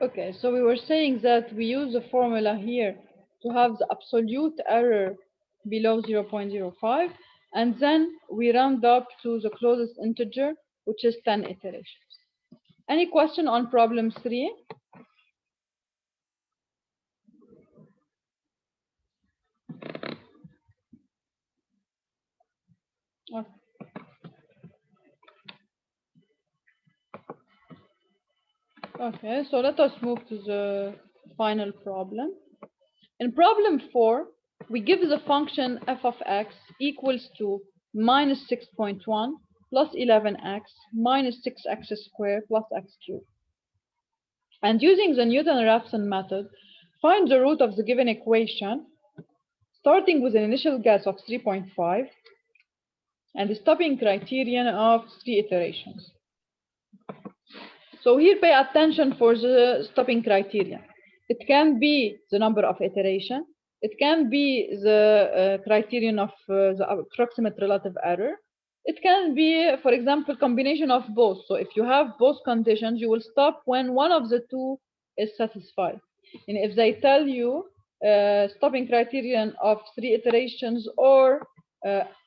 Okay, so we were saying that we use a formula here to have the absolute error below 0.05, and then we round up to the closest integer, which is 10 iterations. Any question on problem 3? Okay, so let us move to the final problem. In problem 4, we give the function f of x equals to minus 6.1 plus 11x minus 6x squared plus x cubed. And using the Newton-Raphson method, find the root of the given equation, starting with an initial guess of 3.5 and the stopping criterion of 3 iterations. So here pay attention for the stopping criterion. It can be the number of iterations. It can be the criterion of the approximate relative error. It can be, for example, combination of both. So if you have both conditions, you will stop when one of the two is satisfied. And if they tell you stopping criterion of 3 iterations or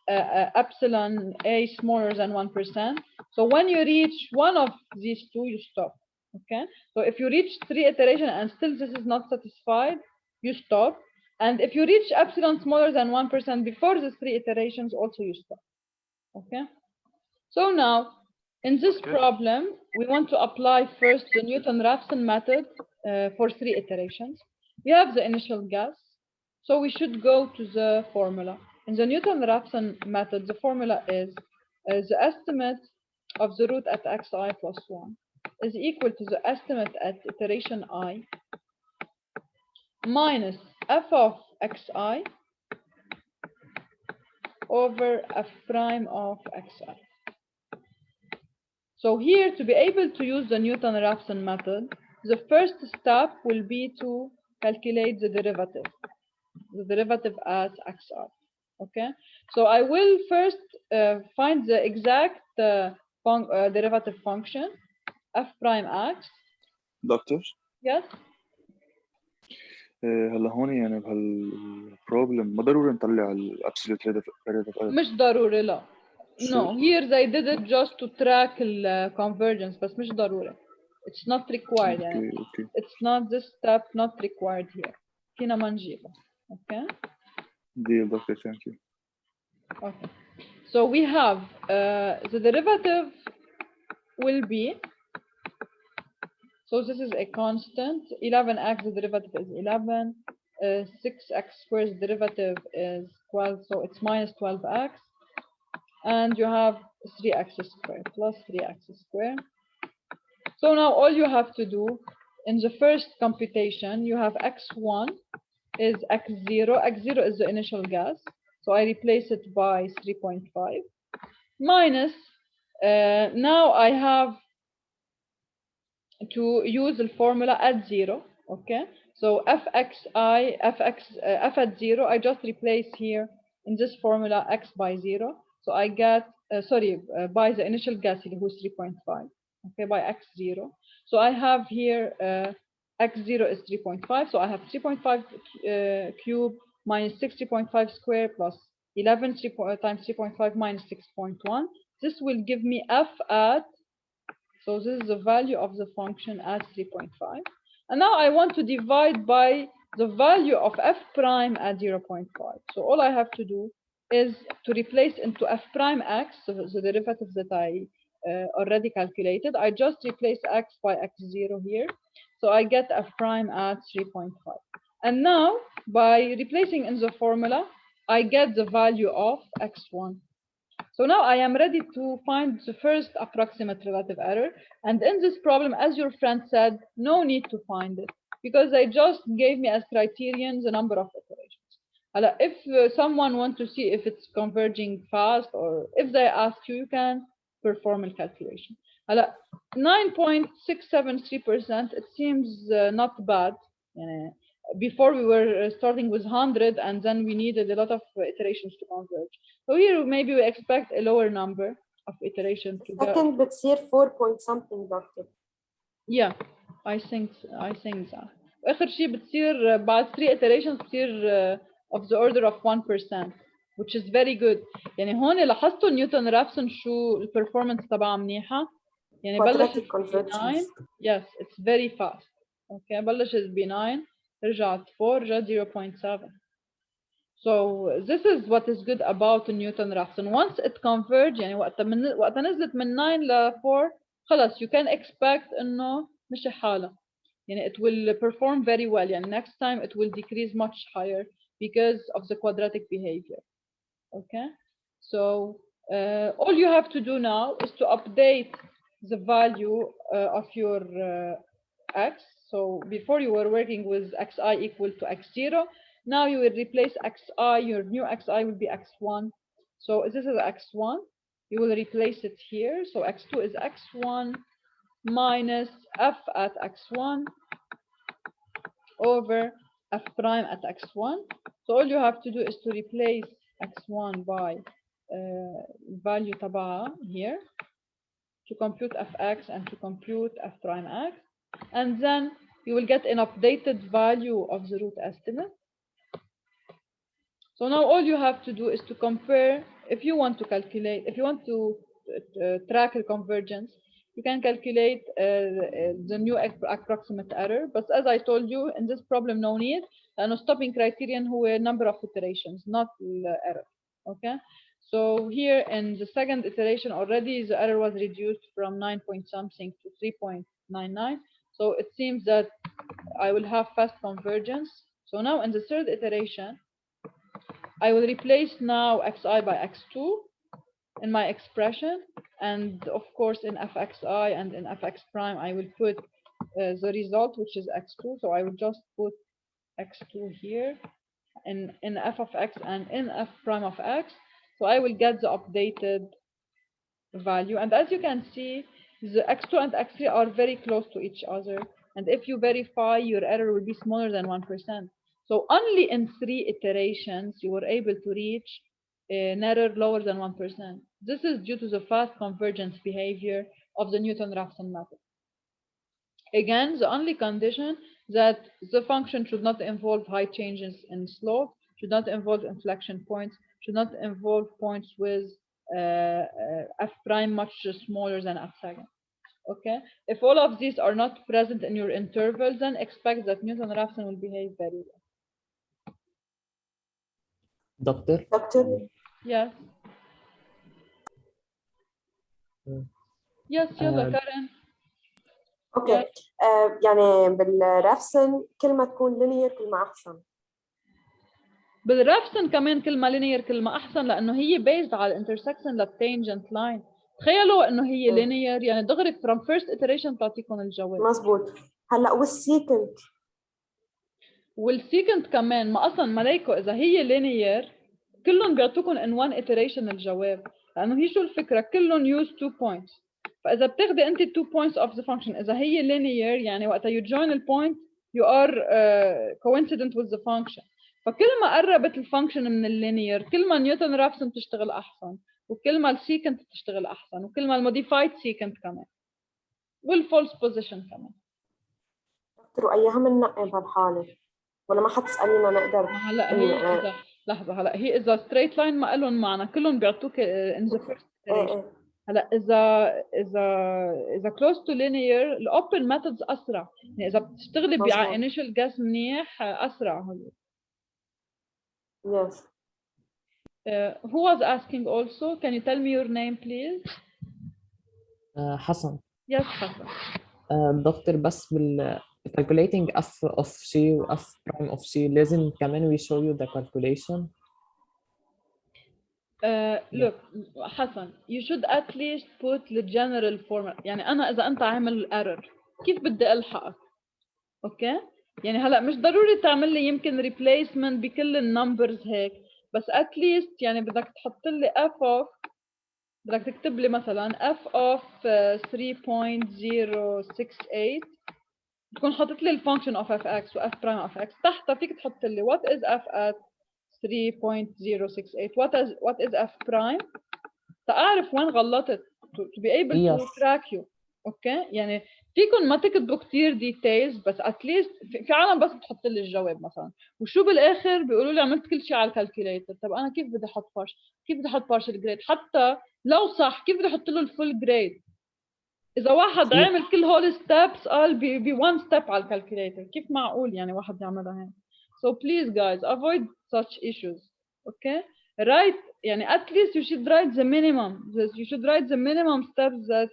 epsilon a smaller than 1%, so when you reach one of these two, you stop. Okay, so if you reach 3 iterations and still this is not satisfied, you stop. And if you reach epsilon smaller than 1% before the 3 iterations, also you stop. Okay, so now in this problem, we want to apply first the Newton-Raphson method for 3 iterations. We have the initial guess, so we should go to the formula. In the Newton-Raphson method, the formula is the estimate of the root at xi plus 1 is equal to the estimate at iteration I minus f of xi over f prime of xi. So here, to be able to use the Newton-Raphson method, the first step will be to calculate the derivative at xi. Okay, so I will first find the exact derivative function f prime x. دكتور Yes. هلا هون يعني بهالبروبلم ما ضروري نطلع الابسوليوت relative error. مش ضروري لا. No, here they did it just to track the convergence بس مش ضروري. It's not required يعني. Okay. It's not this step not required here. فينا ما نجيبه. Okay. Deal, doctor. Thank you. Okay. So we have the derivative will be, so this is a constant, 11x, the derivative is 11, 6x squared, the derivative is 12, so it's minus 12x, and you have 3x squared plus 3x squared. So now all you have to do in the first computation, you have x1 is x0, x0 is the initial guess, so I replace it by 3.5, minus, now I have to use the formula at 0, okay? So f at 0, I just replace here in this formula x by 0. So I get, by the initial guess, who's 3.5, okay, by x0. So I have here x0 is 3.5, so I have 3.5 cube minus 60.5 square plus 11 times 3.5 minus 6.1. This will give me f at, so this is the value of the function at 3.5. And now I want to divide by the value of f prime at 0.5. So all I have to do is to replace into f prime x, so the derivative that I already calculated. I just replace x by x0 here. So I get f prime at 3.5. And now by replacing in the formula, I get the value of x1. So now I am ready to find the first approximate relative error. And in this problem, as your friend said, no need to find it because they just gave me as criterion the number of iterations. If someone wants to see if it's converging fast or if they ask you, you can perform a calculation. 9.673%, it seems not bad. Before we were starting with 100 and then we needed a lot of iterations to converge. So here maybe we expect a lower number of iterations to go. Second بتصير 4 point something doctor. Yeah, I think that. آخر شيء بتصير بعد 3 iterations بتصير of the order of 1%, which is very good. يعني هون لاحظتوا نيوتن رافسون شو البرفورمانس تبعها منيحة. يعني بلشت quadratic convergence. yes, it's very fast. Okay, بلشت ب 9 رجعت 4 رجعت 0.7. So this is what is good about Newton Raphson. Once it converge يعني وقت نزلت من 9 ل 4 خلص you can expect إنه مش حالة. يعني it will perform very well. يعني next time it will decrease much higher because of the quadratic behavior. Okay, so all you have to do now is to update the value of your x. So before you were working with xi equal to x0. Now you will replace xi, your new xi will be x1. So this is x1. You will replace it here. So x2 is x1 minus f at x1 over f prime at x1. So all you have to do is to replace x1 by value تبعها here to compute fx and to compute f prime x. And then you will get an updated value of the root estimate. So now all you have to do is to compare. If you want to calculate, if you want to track the convergence, you can calculate the new approximate error. But as I told you, in this problem, no need. And stopping criterion who a number of iterations, not the error. Okay. So here in the second iteration already, the error was reduced from 9 point something to 3.99. So it seems that I will have fast convergence. So now in the third iteration, I will replace now xi by x2 in my expression, and of course in fxi and in fx prime I will put the result, which is x2. So I will just put x2 here in f of x and in f prime of x. So I will get the updated value, and as you can see, the x2 and x3 are very close to each other, and if you verify, your error will be smaller than 1%. So only in 3 iterations you were able to reach an error lower than 1%. This is due to the fast convergence behavior of the Newton-Raphson method. Again, the only condition that the function should not involve high changes in slope, should not involve inflection points, should not involve points with f prime much smaller than f second. Okay, if all of these are not present in your interval, then expect that Newton-Raphson will behave very well. Doctor? Yes. Yes, يلا كارين. اوكي. يعني بالرافسن كل ما تكون لينير كل ما احسن. بالرافسن كمان كل ما لينير كل ما احسن، لانه هي based على الانترسكشن للتانجنت لاين. تخيلوا انه هي لينير، يعني دغري from first iteration تعطيكم الجواب. مزبوط. هلا والسيكنت كمان ما اصلا ملايكو اذا هي لينير كلهم بيعطوكم in one iteration الجواب، لانه هي شو الفكره، كلهم use 2 points. فاذا بتاخدي انت 2 points of the function، اذا هي linear يعني وقتها you join the point you are coincident with the function. فكل ما قربت الفانكشن من اللينير كل ما نيوتن رافسون تشتغل احسن، وكل ما السيكنت تشتغل احسن، وكل ما الموديفايد سيكنت كمان، والفولس بوزيشن كمان. دكتور اياها بننقي بهالحاله ولا ما حتسالينا نقدر؟ هلا هي لحظه، هلا هي اذا ستريت لاين ما لهم معنى، كلهم بيعطوك ان ذا فيرست iteration. هلا اذا close to linear الاوبن ميثودز اسرع، يعني اذا بتشتغلي على initial guess منيح اسرع هو. Yes. Who was asking also? Can you tell me your name please? حسن. Yes حسن. دكتور بس calculating f of c و f prime of c لازم كمان we show you the calculation. Look حسن, you should at least put the general formula. يعني أنا إذا أنت عامل error كيف بدي ألحقك؟ أوكي؟ يعني هلا مش ضروري تعمل لي يمكن replacement بكل النمبرز هيك، بس at least يعني بدك تحط لي f of، بدك تكتب لي مثلا f of 3.068 تكون حاطط لي الفانكشن of fx و f prime of x، تحتها فيك تحط لي what is f at 3.068 what is f prime، تعرف وين غلطت to be able to track you. اوكي يعني فيكم ما تكتبوا كثير ديتيلز بس اتليست في عالم بس بتحط لي الجواب مثلا وشو بالاخر بيقولوا لي عملت كل شيء على الكالكوليتر. طب انا كيف بدي احط كيف بدي احط بارشل جريد؟ حتى لو صح كيف بدي احط له الفول جريد اذا واحد عامل كل هول ستيبس قال ب1 ستيب على الكالكوليتر؟ كيف معقول يعني واحد يعملها هيك؟ so please guys avoid such issues. okay write يعني at least you should write the minimum. You should write the minimum steps that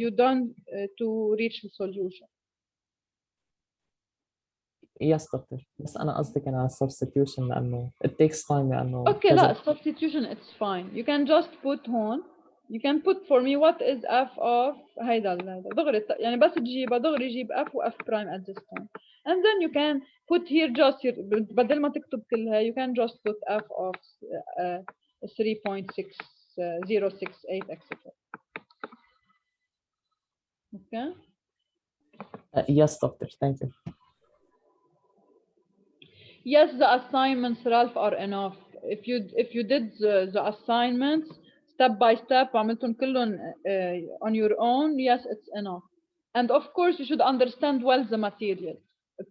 you done to reach the solution. يس دكتور بس انا قصدي كان على substitution لانه it takes time لانه okay لا substitution it's fine. you can just put هون you can put for me what is f of هيدا دغري يعني بس تجيبها دغري جيب f و f prime at this point and then you can put here just بدل ما تكتب كلها you can just put f of 3.6068 etc. okay yes doctor thank you. yes the assignments Ralph are enough. if you did the assignments step by step وعملتهم كلهم on your own yes it's enough. and of course you should understand well the material.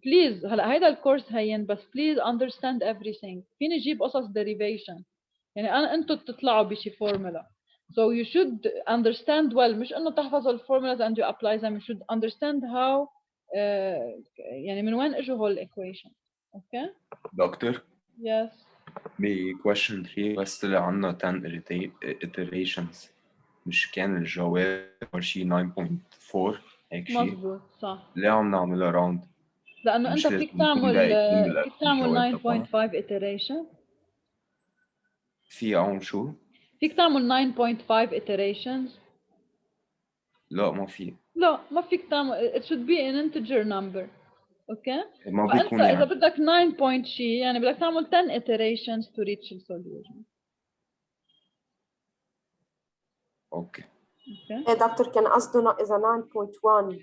please هلا هيدا الكورس هين بس please understand everything. فيني جيب قصص derivation يعني انتم تطلعوا بشي فورمولا so you should understand well مش انه تحفظوا الفورمولاز and you apply them. you should understand how يعني من وين اجوا هول equation. okay دكتور yes ب question 3 بس طلع عنا 10 iterations مش كان الجواب أول شي 9.4 هيك شي؟ مظبوط صح. ليه عم نعملها راوند؟ لأنه أنت فيك تعمل 9.5 iteration. في أعمل شو؟ فيك تعمل 9.5 iterations. لا ما في. لا ما فيك تعمل it should be an integer number. اوكي ما فانت بيكون يعني اذا بدك 9 point شيء يعني بدك تعمل 10 iterations to reach the solution. اوكي ايه دكتور كان قصده اذا 9.1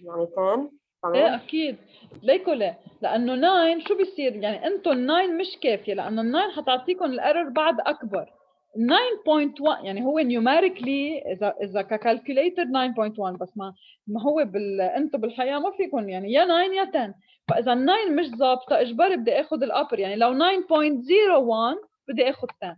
يعني 10 تمام. ايه اكيد ليكو ليه؟ لانه 9 شو بيصير يعني انتم 9 مش كافيه لانه 9 حتعطيكم الايرور بعد اكبر. 9.1 يعني هو numerically اذا ككالكوليتر 9.1 بس ما هو انتم بالحياه ما فيكم يعني يا 9 يا 10. فاذا 9 مش ظابطه اجباري بدي اخذ الابر يعني لو 9.01 بدي اخذ 10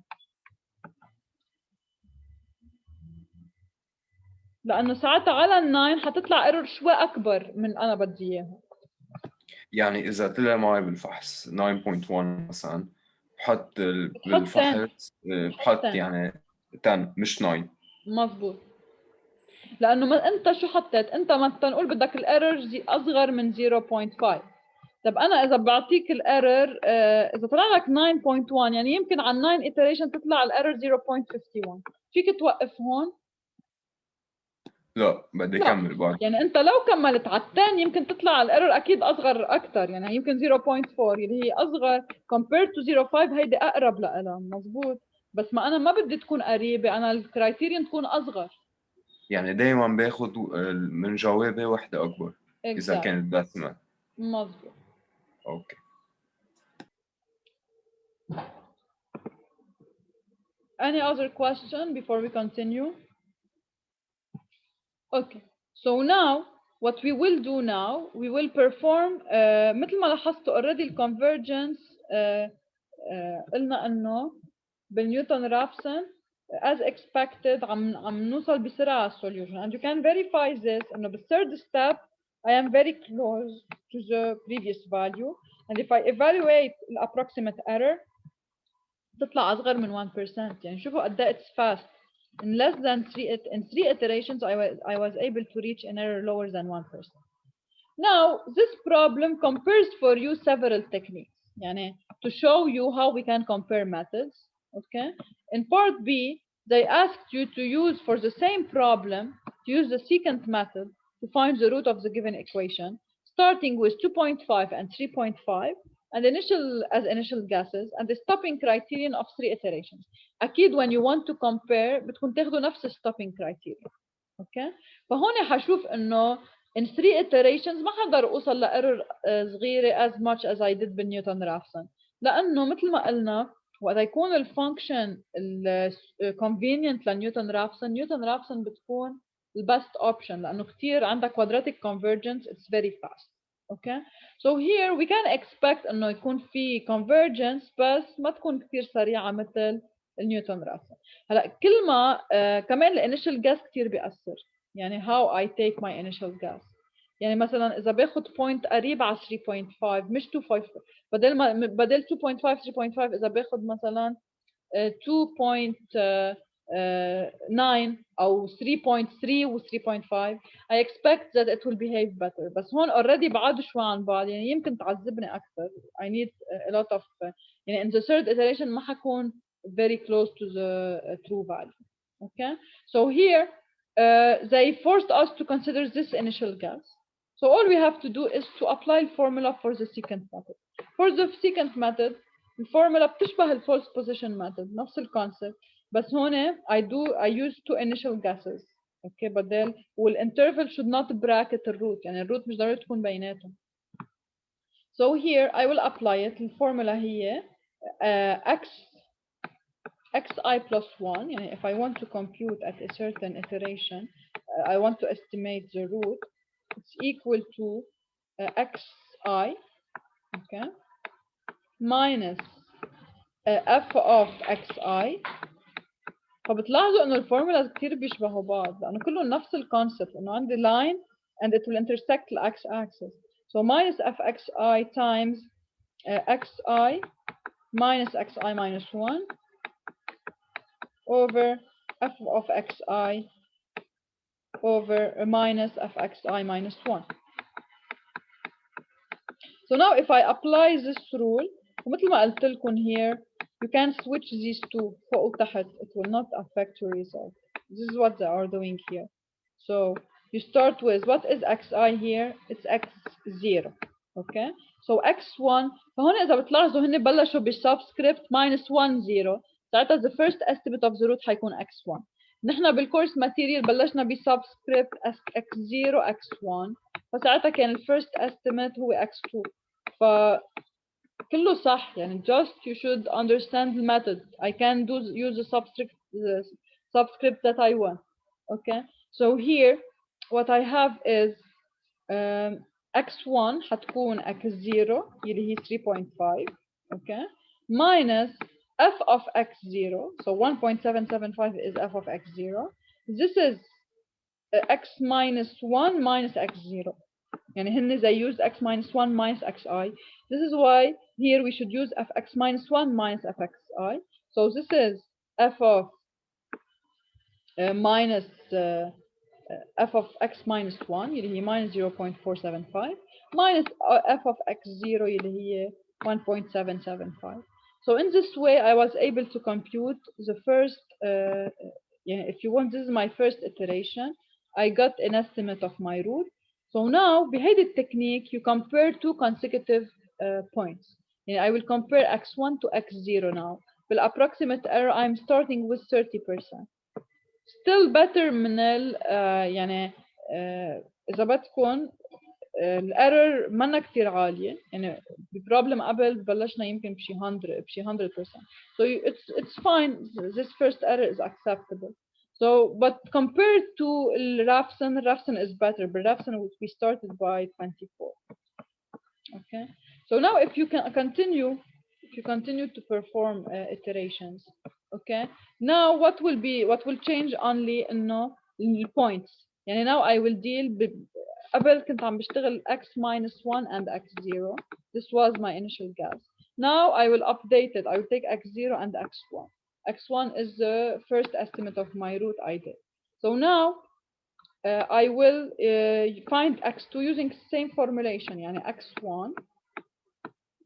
لانه ساعتها على ال9 حتطلع ايرور شوي اكبر من انا بدي اياه. يعني اذا طلع معي بالفحص 9.1 مثلا بحط بالفحص بحط يعني 10 مش 9. مظبوط لانه ما انت شو حطيت انت مثلا نقول بدك الايرور اصغر من 0.5. طب انا اذا بعطيك الايرور اذا طلع لك 9.1 يعني يمكن على 9 iteration تطلع الايرور 0.51 فيك توقف هون؟ لا بدي اكمل بعد. يعني انت لو كملت على 10 يمكن تطلع الايرور اكيد اصغر اكثر يعني يمكن 0.4 اللي هي اصغر compared to 0.5 هيدي اقرب لها مزبوط بس ما انا ما بدي تكون قريبه انا الكرايتيريون تكون اصغر. يعني دائما باخذ من جوابي وحده اكبر اذا كانت دسمه. مزبوط. اوكي. Any other question before we continue? Okay. So now what we will do now we will perform مثل ما لاحظتوا already الconvergence قلنا انه بالنيوتن رافسون as expected عم نوصل بسرعة solution and you can verify this انه بالthird step I am very close to the previous value and if I evaluate the approximate error تطلع أصغر من 1%. يعني شوفوا قد ايه it's fast. In less than 3 iterations I was able to reach an error lower than 1%. Now this problem compares for you several techniques يعني to show you how we can compare methods. Okay. In part B they asked you to use for the same problem to use the secant method to find the root of the given equation starting with 2.5 and 3.5 and initial guesses and the stopping criterion of 3 iterations. أكيد when you want to compare بتكون تاخدوا نفس stopping criterion. okay فهون حشوف إنه in 3 iterations ما حقدر أوصل لإيرور صغيرة as much as I did بالنيوتن رافسون لأنه مثل ما قلنا وقت يكون الفانكشن convenient لنيوتن رافسون نيوتن رافسون بتكون best option لأنه كتير عندك quadratic convergence it's very fast. Okay, so here we can expect إنه يكون في convergence بس ما تكون كتير سريعة مثل نيوتن راسل. هلا كل ما كمان ال initial guess كتير بيأثر. يعني how I take my initial guess. يعني مثلا إذا باخد point قريب على 3.5 مش 2.5 بدل 2.5 3.5 إذا باخد مثلا 2.9 أو 3.3 و 3.5 I expect that it will behave better. بس هون already بعاد شوي عن بعض يعني يمكن تعذبني أكثر. I need a lot of يعني in the third iteration ما حكون very close to the true value. Okay, so here they forced us to consider this initial guess. So all we have to do is to apply the formula for the secant method. For the secant method الفورمولا بتشبه الفولس بوزيشن ميثود نفس الكونسبت بس هون I use two initial guesses. اوكي بدل والinterval should not bracket الروت يعني الروت مش ضروري تكون بيناتهم. So here I will apply it. الفورمولا هي xi plus 1 يعني if I want to compute at a certain iteration I want to estimate the root it's equal to xi okay minus f of xi. فبتلاحظوا انه الفورمولاز كتير بيشبهوا بعض لانه كلهم نفس الكونسبت انه عندي line and it will intersect the x-axis. So minus fxi times xi minus xi minus 1 over f of xi over minus fxi minus 1. So now if I apply this rule ومثل ما قلت لكم here you can switch these two فوق وتحت it will not affect your result. This is what they are doing here. So you start with what is xi here? It's x0. Okay, so x1 فهون إذا بتلاحظوا هن بلشوا بالسبسكريبت minus 1 0 ساعتها the first estimate of the root حيكون x1. نحن بالكورس ماتيريال بلشنا بسبسكريبت x0 x1 فساعتها كان الفيرست estimate هو x2 كله صح يعني just you should understand the method. I can use the subscript that I want. Okay, so here what I have is x1 حتكون x0 اللي هي 3.5 okay minus f of x0 so 1.775 is f of x0. This is x minus 1 minus x0 يعني هن they used x minus 1 minus xi. This is why here we should use fx minus 1 minus fxi. So this is f of minus f of x minus 1 اللي هي minus 0.475 minus f of x0 اللي هي 1.775. So in this way I was able to compute the first yeah, if you want this is my first iteration I got an estimate of my root. So now بهيدي التكنيك you compare two consecutive points. يعني I will compare x1 to x0 now. بالapproximate error I'm starting with 30%. Still better من ال يعني إذا بدكم الerror منا كتير عالية يعني ببروبلم قبل بلشنا يمكن بشي 100%. So it's fine. This first error is acceptable. So, but compared to Rafson is better. But Rafson we started by 24. Okay. So now if you can continue to perform iterations. Okay. Now what will change only إنه points. يعني now I will deal قبل كنت عم بشتغل x minus 1 and x0. This was my initial guess. Now I will update it. I will take x0 and x1. x1 is the first estimate of my root I did. So now I will find x2 using same formulation يعني x1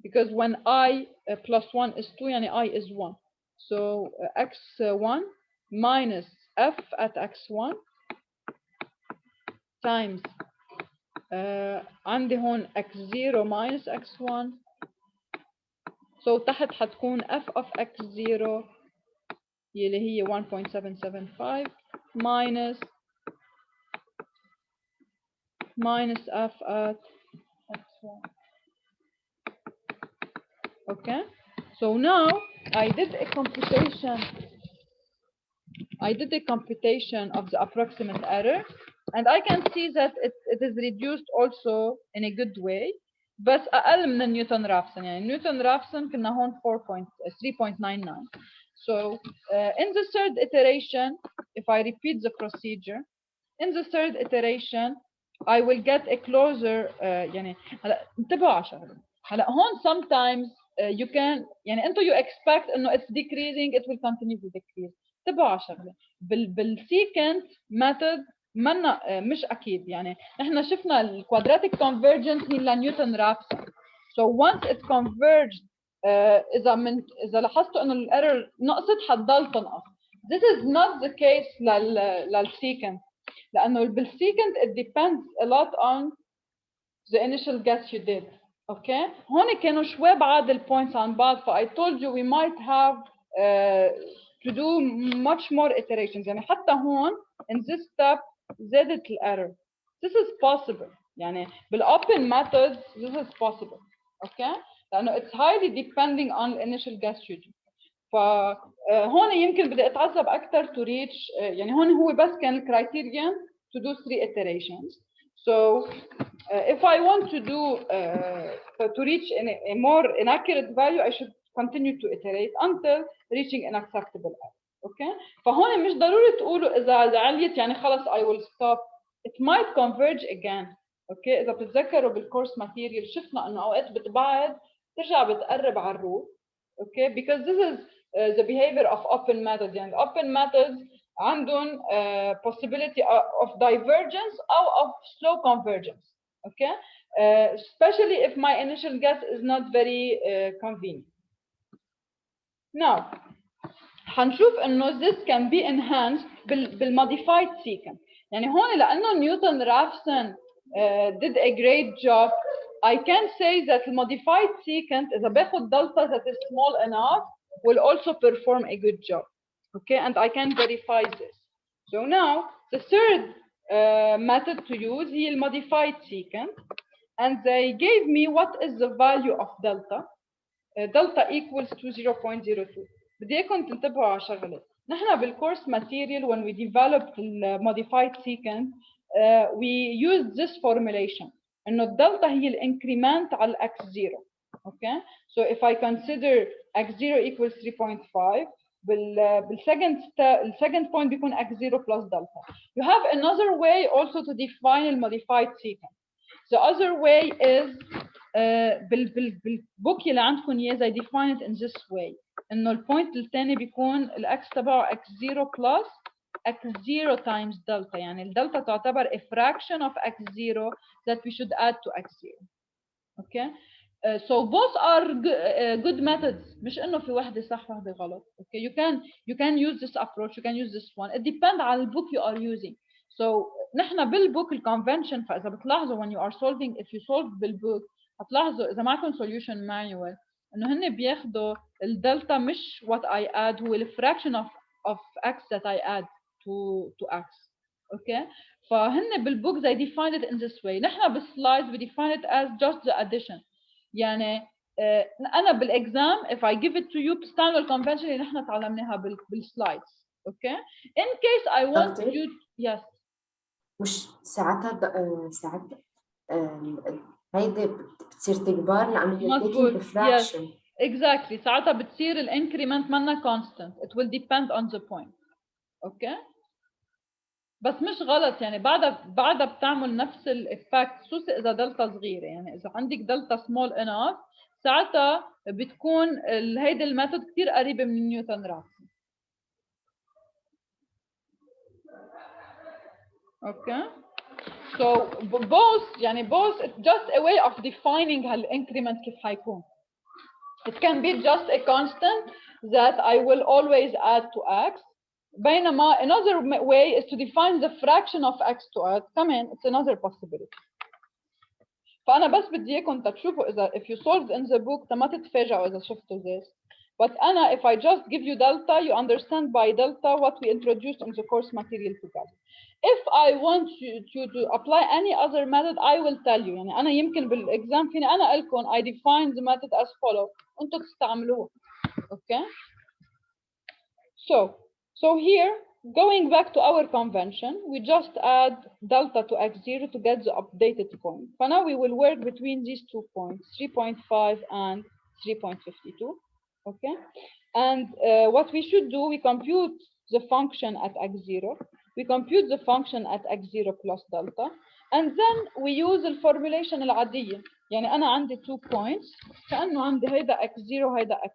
because when I plus 1 is 2 يعني I is 1. So x1 minus f at x1 times عندي هون x0 minus x1 so تحت حتكون f of x0 اللي هي 1.775 minus f at x1. Okay, so now I did a computation I did a computation of the approximate error, and I can see that it is reduced also in a good way. بس أقل من نيوتن رافسون. يعني نيوتن رافسون كنا هون 3.99. So in the third iteration, if I repeat the procedure, in the third iteration, I will get a closer. يعني هلا انتبهوا على شغله. هلا هون sometimes you can يعني انتوا you expect انه it's decreasing, it will continue to decrease. انتبهوا على شغله. بالسيكنت method مش اكيد. يعني احنا شفنا الكوادراتيك convergence هي لنيوتن رافسون. So once it converged اذا لاحظتوا انه الايرور نقصت حتضل تنقص. This is not the case للسيكنت. لانه بالسيكنت it depends a lot on the initial guess you did. Okay. هون كانوا شوي بعاد البوينتس عن بعض. ف I told you we might have to do much more iterations. يعني حتى هون in this step زادت الايرور. This is possible. يعني بالاوبن methods this is possible. Okay. لانه it's highly depending on the initial guess you do. فهون يمكن بدي اتعذب اكثر to reach. يعني هون هو بس كان الكرايتيريان to do 3 iterations. So if I want to do to reach a more inaccurate value, I should continue to iterate until reaching an acceptable error. Okay. فهون مش ضروري تقولوا اذا عليت يعني خلص I will stop. It might converge again. Okay. اذا بتتذكروا بالكورس ماتيريال شفنا انه اوقات بتبعد ترجع بتقرب على الروت. Okay. Because this is the behavior of open methods. يعني open methods عندهم possibility of divergence or of slow convergence. Okay. Especially if my initial guess is not very convenient. Now حنشوف انه this can be enhanced بالmodified secant. يعني هون لانه نيوتن رافسون did a great job, I can say that the modified secant إذا باخد delta that is small enough will also perform a good job. Okay, and I can verify this. So now the third method to use is the modified secant, and they gave me what is the value of delta. Delta equals to 0.02. بدي اياكم تنتبهوا على شغله. نحن بالcourse material when we developed the modified secant, we used this formulation. انه الدلتا هي الانكريمنت على الاكس 0. Okay. So if I consider x0 equals 3.5, السكند point بيكون x0 plus delta. You have another way also to define a modified secant. The other way is بالبوك اللي عندكم اياه they define it in this way. انه البوينت الثاني بيكون الاكس تبعه x0 plus x0 times delta. يعني الدلتا تعتبر a fraction of x0 that we should add to x0. Okay. So both are good methods. مش انه في واحدة صح واحدة غلط. Okay. You can use this approach. You can use this one. It depends على البوك you are using. So نحن بالبوك الكونفنشن فإذا بتلاحظوا when you are solving, if you solve بالبوك هتلاحظوا إذا معكم solution manual إنه هن بياخدوا الدلتا مش what I add هو the fraction of x that I add to x. Okay. فهن بالبوك they define it in this way. نحن بالسلايدز we define it as just the addition. يعني أنا بالإكزام if I give it to you بتستعملوا الconvention اللي نحن تعلمناها بالسلايدز. Okay. In case I want you yes. مش ساعتها هيدي بتصير تكبر لأنه مظبوط. بالفراكشن. Exactly. ساعتها بتصير الانكريمنت منا constant. It will depend on the point. Okay. بس مش غلط. يعني بعدها بتعمل نفس الإفكت خصوصي إذا دلتا صغيرة. يعني إذا عندك دلتا small enough ساعتها بتكون هيدي الميثود كتير قريبة من نيوتن رافسون. Okay. So both it's just a way of defining هالincrement كيف حيكون. It can be just a constant that I will always add to x. بينما another way is to define the fraction of x to add. Come in, it's another possibility. فأنا بس بدي إياكم تشوفوا إذا if you solved in the book ما تتفاجئوا إذا شفتوا this. But أنا if I just give you delta, you understand by delta what we introduced in the course material together. If I want you to apply any other method, I will tell you. يعني أنا يمكن بالإكزام فيني أنا أقول لكم I define the method as follow. أنتوا تستعملوه. Okay. So here going back to our convention, we just add delta to x0 to get the updated point. For now, we will work between these 2 points, 3.5 and 3.52. Okay, and what we should do, we compute the function at x0, we compute the function at x0 plus delta, and then we use الفورمulation العادية. يعني أنا عندي 2 points كأنه عندي هيدا x0 هيدا x.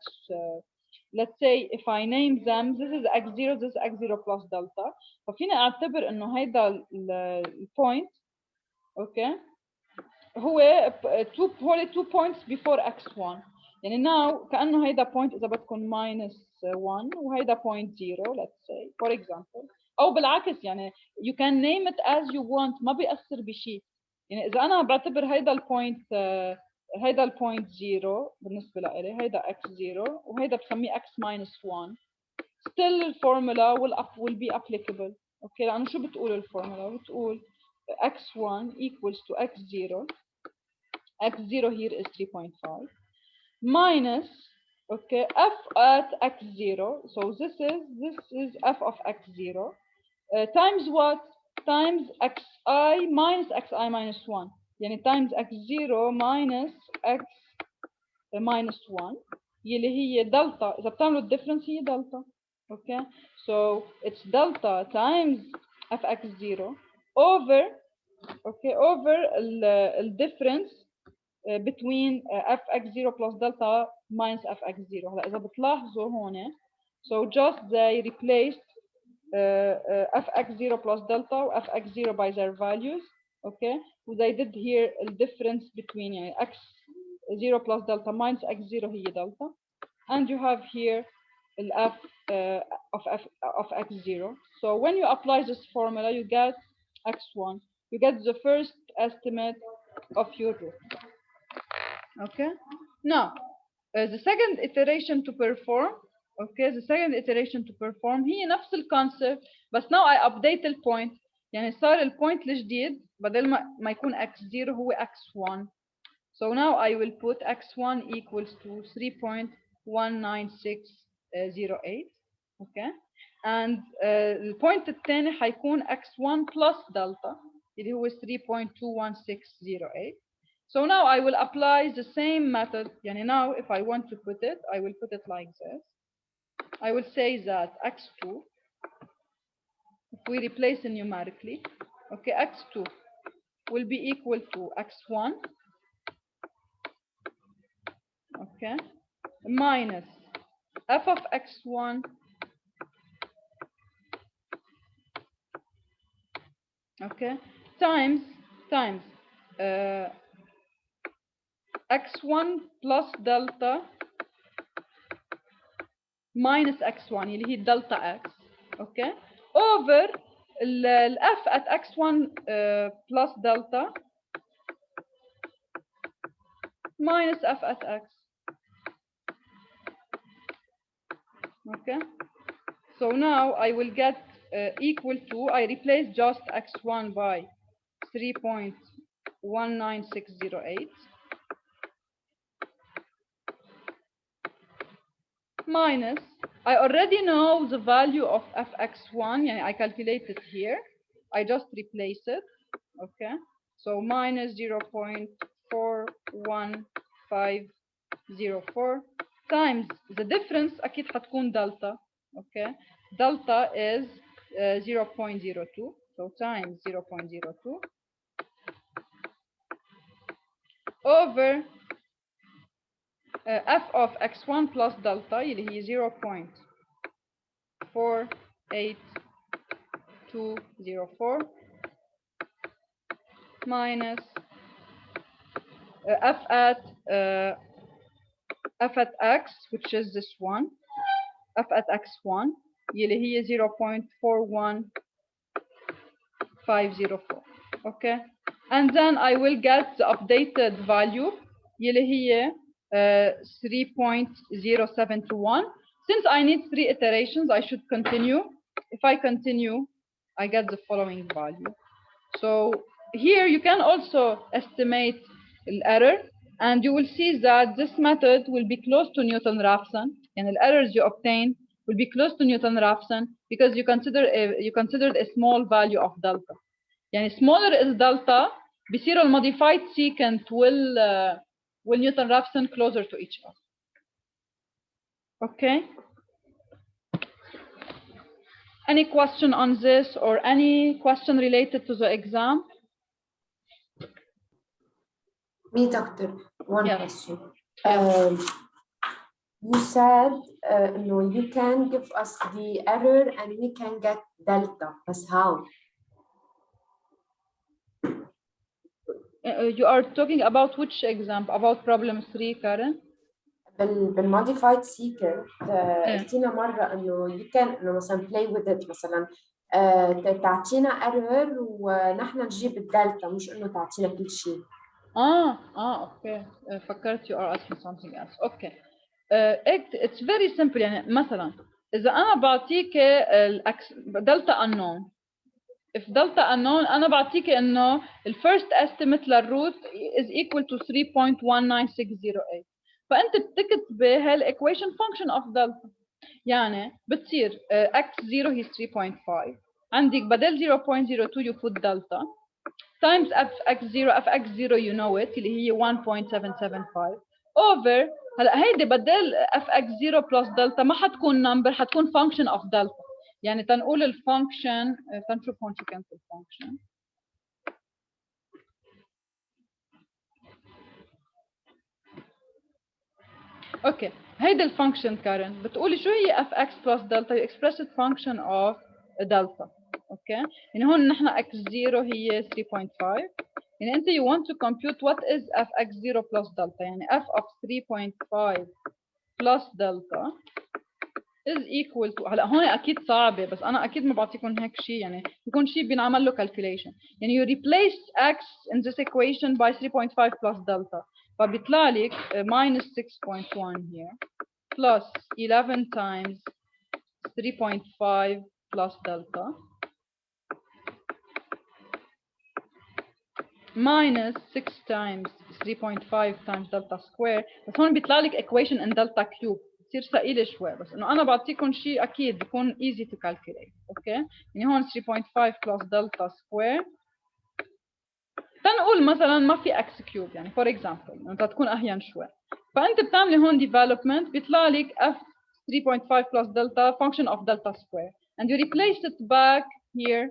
Let's say if I name them, this is x0, this is x0 plus delta. ففينا أعتبر إنه هيدا الpoint. Okay, هو 2 points before x1. يعني now كأنه هيدا point إذا بدكم minus 1 وهيدا point 0, let's say for example. أو بالعكس يعني you can name it as you want, ما بيأثر بشيء. يعني إذا أنا بعتبر هيدا الpoint 0 بالنسبة لإلي، هيدا x0 وهيدا بسميه x minus 1, still الفورمولا will be applicable. أوكي، لأنه شو بتقول الفورمولا؟ بتقول x1 equals to x0. x0 here is 3.5 minus, okay, f at x0. So this is f of x0 times what? Times xi minus xi minus 1. يعني times x0 minus x minus 1 يلي هي delta. إذا بتعملوا الديفرنس هي delta. Okay, so it's delta times fx0 over, okay, over the difference between fx0 plus delta minus fx0. هلا إذا بتلاحظوا هون, so just they replaced fx0 plus delta و fx0 by their values. Okay, so they did here the difference between يعني x0 plus delta minus x0 هي delta, and you have here the f of x0. So when you apply this formula, you get x1. You get the first estimate of your root. Okay, now the second iteration to perform. Okay, the second iteration to perform هي نفس الكونسبت, بس now I update the point. يعني صار البوينت الجديد بدل ما يكون x0 هو x1. So now I will put x1 equals to 3.19608. Okay, and البوينت الثاني حيكون x1 plus delta اللي هو 3.21608. So now I will apply the same method. يعني now if I want to put it, I will put it like this. I will say that x2, if we replace it numerically, okay, x2 will be equal to x1, okay, minus f of x1 okay times x1 plus delta minus x1 اللي هي delta x, okay, over ال f at x1 plus delta minus f at x. Okay, so now I will get equal to, I replace just x1 by 3.19608 minus, I already know the value of fx1, يعني I calculated here, I just replace it. Okay, so minus 0.41504 times the difference أكيد حتكون delta. Okay, delta is 0.02, so times 0.02 over f of x1 plus delta اللي هي 0.48204 minus f at x, which is this one, f at x1 اللي هي 0.41504. Okay, and then I will get the updated value اللي هي 3.0721. Since I need 3 iterations, I should continue. If I continue, I get the following value. So here you can also estimate the error, and you will see that this method will be close to Newton-Raphson, and the errors you obtain will be close to Newton-Raphson because you considered a small value of delta. يعني smaller is delta بيصيروا modified secant will Newton-Raphson closer to each other. Okay. Any question on this or any question related to the exam? Me, doctor, one Yeah. question. You said no, you can give us the error and we can get delta. But how? You are talking about which exam? About problem 3, Karen? بالmodified secant قلت لنا مرة إنه you can إنه مثلا play with it مثلا تعطينا error ونحن نجيب الدلتا مش إنه تعطينا كل شيء. اوكي فكرت you are asking something else. اوكي it's very simple. يعني مثلا إذا أنا بعطيك دلتا unknown. if delta unknown أنا بعطيك إنه the first estimate للروت is equal to 3.19608. فأنت بتكتب هالequation function of delta. يعني بتصير x0 هي 3.5 عندك بدل 0.02 يفوت delta times fx0 you know it اللي هي 1.775 over هلا هيدي بدل fx0 plus delta ما حتكون number حتكون function of delta. يعني تنقول الفانكشن تنشوف هون شو كانت الفانكشن. اوكي هيدي الفانكشن كارن بتقولي شو هي fx plus delta you express it function of delta. اوكي يعني هون نحن x0 هي 3.5 يعني انت you want to compute what is fx0 plus delta يعني f of 3.5 plus delta is equal to هلا هون اكيد صعبه بس انا اكيد ما بعطيكم هيك شيء يعني بيكون شيء بينعمل له calculation يعني you replace x in this equation by 3.5 plus delta فبيطلع لك minus 6.1 here plus 11 times 3.5 plus delta minus 6 times 3.5 times delta square بس هون بيطلع لك equation in delta cube بتصير ثقيله شوي بس انه انا بعطيكم شيء اكيد بيكون easy to calculate. اوكي يعني هون 3.5 plus delta square تنقول مثلا ما في x cube يعني for example انت تكون اهين شوي فانت بتعملي هون development بيطلع لك f 3.5 plus delta function of delta square and you replace it back here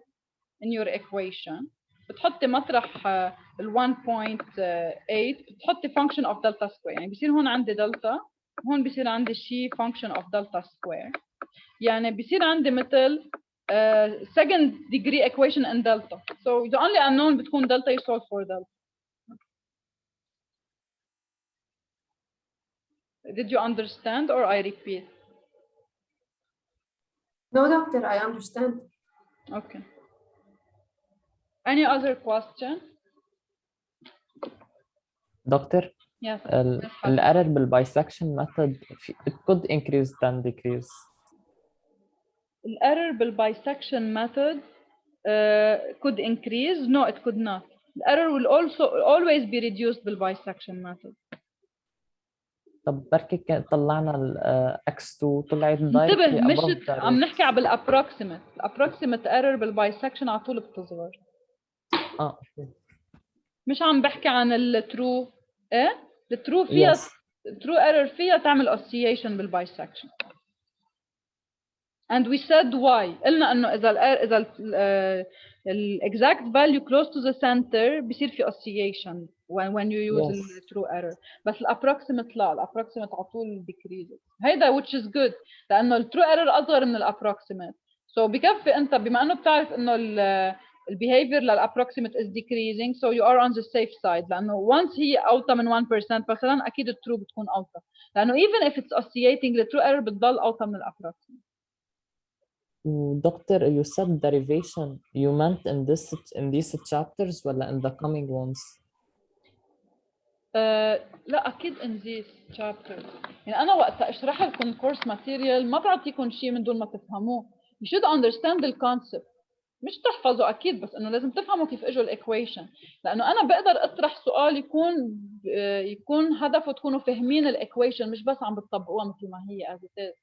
in your equation بتحطي مطرح ال 1.8 بتحطي function of delta square يعني بصير هون عندي delta هون بصير عندي شيء function of delta square يعني بصير عندي مثل second degree equation in delta so the only unknown بتكون delta you solve for delta. Did you understand or I repeat? No, doctor, I understand. Okay. Any other question? Doctor, Yes. the error بالbisection method it could increase than decrease. The error بالbisection method could increase. No, it could not. The error will also always be reduced بالbisection method. طب بركي طلعنا ال x2 طلعت انتبه directly مش above the عم root. نحكي على الابروكسيمت الابروكسيمت ايرور بالبايسكشن على طول بتصغر اوكي مش عم بحكي عن الترو ايه الترو فيها ترو ايرور فيها تعمل اوسيليشن بالبايسكشن and we said why قلنا انه اذا الاكزاكت فاليو close to the center بصير في oscillation when you use the true error بس الابروكسيمت لا الابروكسيمت على طول decreases هيدا which is good لانه الترو error اصغر من الابروكسيمت so بكفي انت بما انه بتعرف انه البيهيفير للابروكسيمت is decreasing so you are on the safe side لانه once هي اوطى من 1% مثلا اكيد الترو بتكون اوطى لانه even if it's oscillating the true error بتضل اوطى من الابروكسيمت. Doctor, you said derivation. You meant in these chapters ولا in the coming ones? لا أكيد in these chapters. يعني أنا وقت أشرح لكم course material ما بعطيكم شيء من دون ما تفهموه. You should understand the concept. مش تحفظوا أكيد بس إنه لازم تفهموا كيف إجوا الإيكويشن. لأنه أنا بقدر أطرح سؤال يكون هدفه تكونوا فاهمين الإيكويشن مش بس عم بتطبقوها مثل ما هي as it is.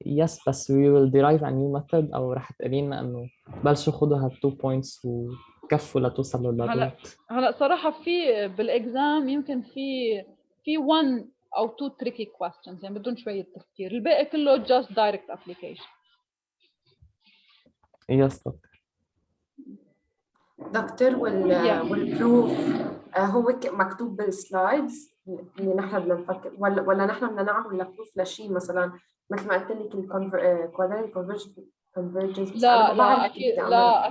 Yes بس we will derive a new method أو رح تقولي لنا إنه بلشوا خدوا هال 2 points وكفوا لتوصلوا للروت. هلا صراحة في بالإكزام يمكن في 1 أو 2 tricky questions يعني بدون شوية تفكير، الباقي كله just direct application. Yes دكتور والبروف هو مكتوب بالسلايدز اللي نحن بدنا نفكر ولا نحن بدنا نعمل لبروف لشيء مثلا مثل ما قلت لك الكوادراتيك كونفرجنس. لا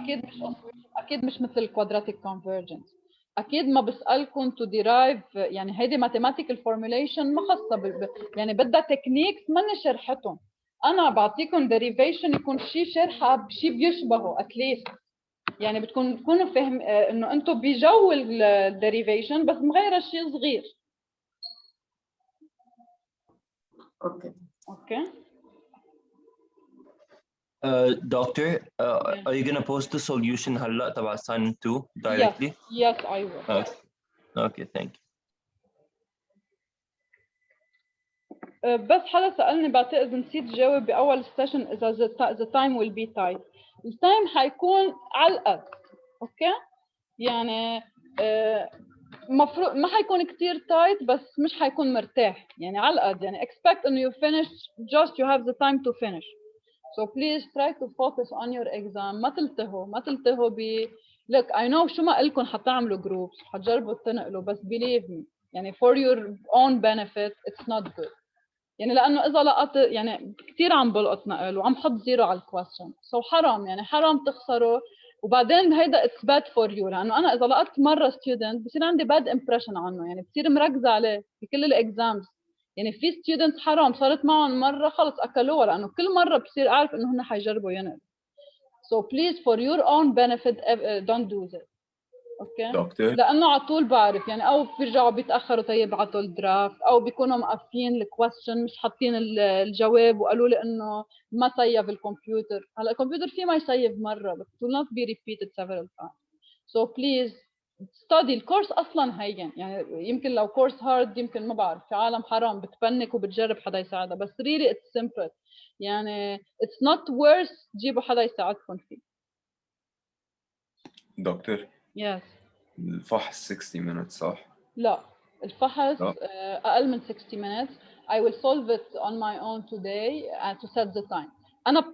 اكيد مش مثل الكوادراتيك كونفرجنس. اكيد ما بسالكم تو ديرايف يعني هيدي ماثيماتيكال فورميليشن ما خاصه يعني بدها تكنيكس ماني شرحتهم. انا بعطيكم ديريفيشن يكون شيء شرحه بشيء بيشبهه اتليست، يعني تكونوا فهم انه انتم بجو الديريفيشن بس مغيره شيء صغير. اوكي Doctor, are you gonna post the solution هلا تبع assignment 2 directly? Yes, I will. Okay, thank you. بس حدا سألني بعتقد نسيت جاوب بأول سيشن إذا the time will be tight. التايم حيكون على القد، أوكي؟ يعني مفروض ما حيكون كتير tight بس مش حيكون مرتاح، يعني على القد، يعني expect إنه you finish just you have the time to finish. So please try to focus on your exam. ما تلتهوا look I know شو ما قلكم حتعملوا groups حتجربوا تنقلوا بس believe me يعني for your own benefit it's not good. يعني لأنه إذا لقط يعني كتير عم بلقط نقل وعم حط زيرو على الكويستشن so حرام يعني حرام تخسروا. وبعدين هيدا it's bad for you لأنه أنا إذا لقطت مرة student بصير عندي bad impression عنه، يعني بصير مركزة عليه بكل الإكزامز. يعني في students حرام صارت معهم مرة خلص أكلوها لأنه كل مرة بصير أعرف إنه هن حيجربوا ينقل. So please for your own benefit don't do this. اوكي دكتور لانه على طول بعرف يعني او بيرجعوا بيتاخروا يبعثوا الدرافت او بيكونوا مقفين الكويستشن مش حاطين الجواب وقالوا لي انه ما سيف الكمبيوتر. هلا الكمبيوتر فيه ما يسيف مره but it will not be repeated several times. So please study الكورس اصلا هين يعني يمكن لو كورس هارد يمكن ما بعرف في عالم حرام بتبنك وبتجرب حدا يساعدها بس really it's simple يعني it's not worth تجيبوا حدا يساعدكم فيه. دكتور Yes. الفحص 60 minutes صح؟ لا الفحص لا. أقل من 60 minutes. I will solve it on my own today to set the time. أنا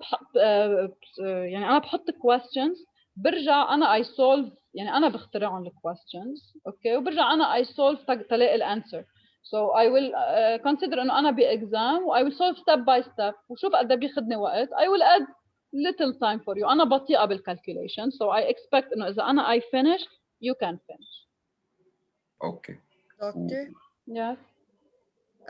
يعني أنا بحط questions برجع أنا I solve يعني أنا بخترعهم questions أوكي وبرجع أنا I solve تلاقي الانسر. So I will consider إنه أنا بإكزام و I will solve step by step وشوف قد بياخدني وقت. I will add little time for you. أنا بطيئة بالcalculation so I expect إنه إذا أنا I finish you can finish. اوكي دكتور Yes.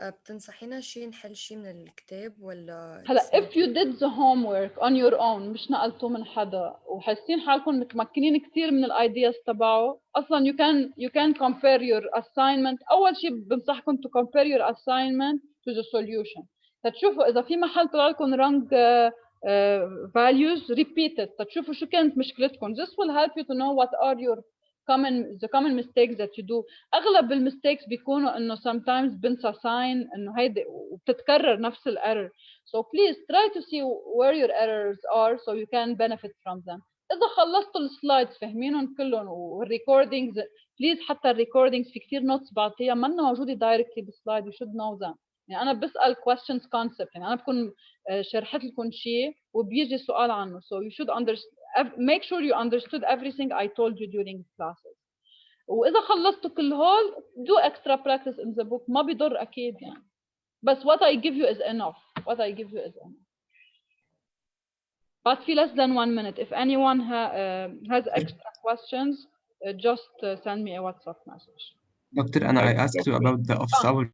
بتنصحينا نحل شيء من الكتاب ولا هلا if you did the homework on your own مش نقلتوه من حدا وحاسين حالكم متمكنين كثير من الايدياز تبعه اصلا you can compare your assignment. اول شيء بنصحكم to compare your assignment to the solution تشوفوا اذا في محل طلع لكم wrong values repeat it تشوفوا شو كانت مشكلتكم. This will help you to know what are your common mistakes that you do. اغلب المستيكس بيكونوا انه sometimes بنسى sign انه هيدي وبتتكرر نفس الايرور. So please try to see where your errors are so you can benefit from them. اذا خلصتوا السلايدز فاهمينهم كلهم والريكوردينجز بليز حتى الريكوردينجز في كثير نوتس بعطيها منا موجوده دايركتلي بالسلايد you should know them. يعني انا بسال questions concept يعني انا بكون شرحت لكم شيء وبيجي سؤال عنه so you should make sure you understood everything I told you during classes. وإذا خلصتوا كل هول do extra practice in the book ما بيضر أكيد يعني بس what I give you is enough. What I give you is enough. But في less than 1 minute. If anyone has extra questions just send me a WhatsApp message. Doctor, and I asked you about the office hour